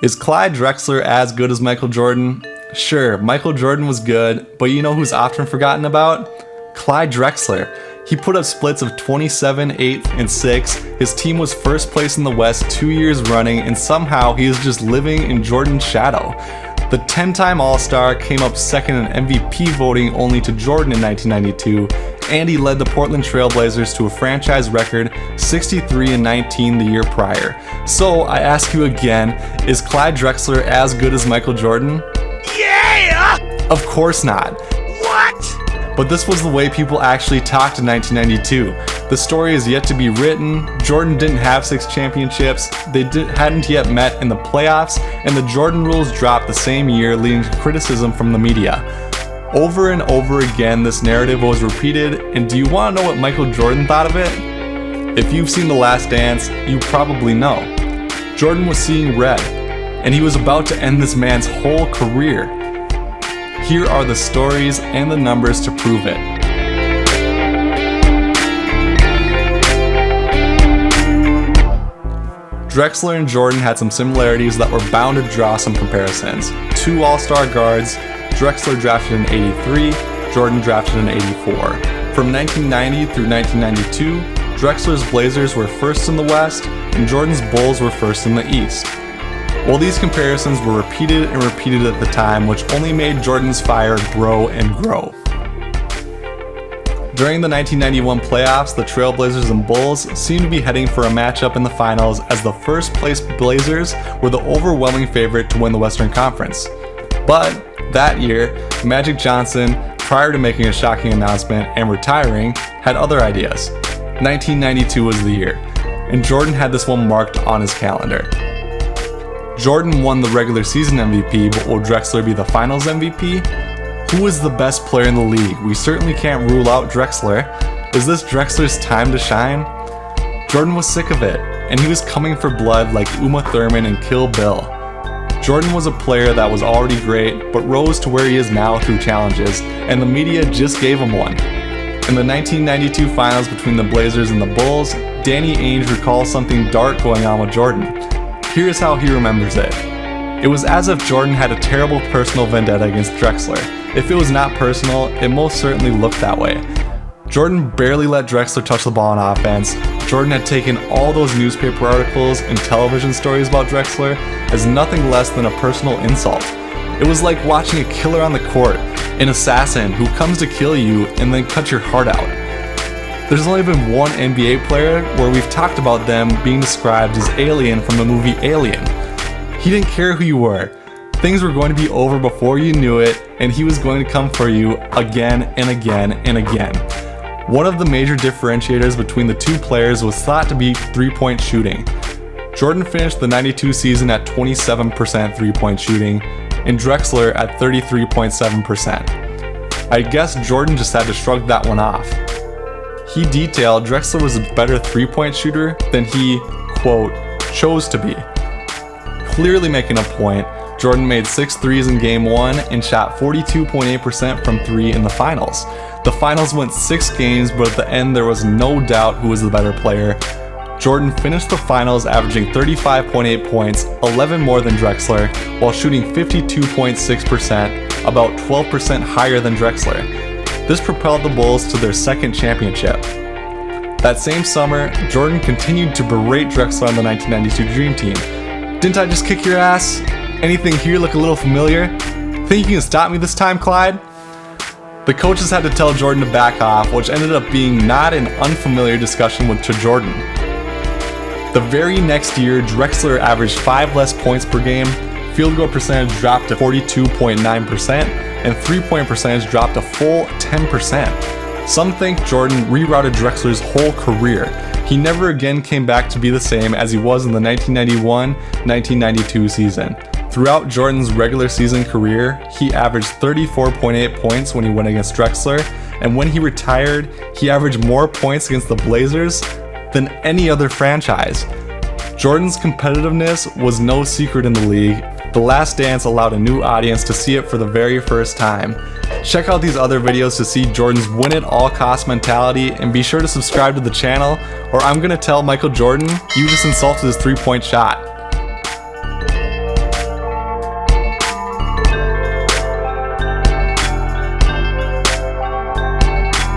Is Clyde Drexler as good as Michael Jordan? Sure, Michael Jordan was good, but you know who's often forgotten about? Clyde Drexler. He put up splits of 27, 8, and 6. His team was first place in the West 2 years running, and somehow he is just living in Jordan's shadow. The 10-time All-Star came up second in MVP voting only to Jordan in 1992, and he led the Portland Trail Blazers to a franchise record 63-19 the year prior. So I ask you again, is Clyde Drexler as good as Michael Jordan? Yeah! Of course not. What? But this was the way people actually talked in 1992. The story is yet to be written. Jordan didn't have 6 championships, they hadn't yet met in the playoffs, and the Jordan rules dropped the same year, leading to criticism from the media. Over and over again, this narrative was repeated, and do you want to know what Michael Jordan thought of it? If you've seen The Last Dance, you probably know. Jordan was seeing red, and he was about to end this man's whole career. Here are the stories and the numbers to prove it. Drexler and Jordan had some similarities that were bound to draw some comparisons. 2 All-Star guards, Drexler drafted in 83, Jordan drafted in 84. From 1990 through 1992, Drexler's Blazers were first in the West, and Jordan's Bulls were first in the East. Well, these comparisons were repeated and repeated at the time, which only made Jordan's fire grow and grow. During the 1991 playoffs, the Trailblazers and Bulls seemed to be heading for a matchup in the finals, as the first place Blazers were the overwhelming favorite to win the Western Conference. But that year, Magic Johnson, prior to making a shocking announcement and retiring, had other ideas. 1992 was the year, and Jordan had this one marked on his calendar. Jordan won the regular season MVP, but will Drexler be the finals MVP? Who is the best player in the league? We certainly can't rule out Drexler. Is this Drexler's time to shine? Jordan was sick of it, and he was coming for blood like Uma Thurman in Kill Bill. Jordan was a player that was already great, but rose to where he is now through challenges, and the media just gave him one. In the 1992 finals between the Blazers and the Bulls, Danny Ainge recalls something dark going on with Jordan. Here's how he remembers it. It was as if Jordan had a terrible personal vendetta against Drexler. If it was not personal, it most certainly looked that way. Jordan barely let Drexler touch the ball on offense. Jordan had taken all those newspaper articles and television stories about Drexler as nothing less than a personal insult. It was like watching a killer on the court, an assassin who comes to kill you and then cut your heart out. There's only been one NBA player where we've talked about them being described as Alien from the movie Alien. He didn't care who you were. Things were going to be over before you knew it, and he was going to come for you again and again and again. One of the major differentiators between the two players was thought to be three-point shooting. Jordan finished the 92 season at 27% three-point shooting, and Drexler at 33.7%. I guess Jordan just had to shrug that one off. He detailed Drexler was a better three-point shooter than he, quote, chose to be. Clearly making a point, Jordan made 6 threes in Game 1 and shot 42.8% from 3 in the finals. The finals went 6 games, but at the end there was no doubt who was the better player. Jordan finished the finals averaging 35.8 points, 11 more than Drexler, while shooting 52.6%, about 12% higher than Drexler. This propelled the Bulls to their second championship. That same summer, Jordan continued to berate Drexler on the 1992 Dream Team. "Didn't I just kick your ass? Anything here look a little familiar? Think you can stop me this time, Clyde?" The coaches had to tell Jordan to back off, which ended up being not an unfamiliar discussion to Jordan. The very next year, Drexler averaged 5 less points per game, field goal percentage dropped to 42.9%, and three-point percentage dropped a full 10%. Some think Jordan rerouted Drexler's whole career. He never again came back to be the same as he was in the 1991-1992 season. Throughout Jordan's regular season career, he averaged 34.8 points when he went against Drexler, and when he retired, he averaged more points against the Blazers than any other franchise. Jordan's competitiveness was no secret in the league. The Last Dance allowed a new audience to see it for the very first time. Check out these other videos to see Jordan's win-at-all-cost mentality, and be sure to subscribe to the channel, or I'm gonna tell Michael Jordan you just insulted his three-point shot.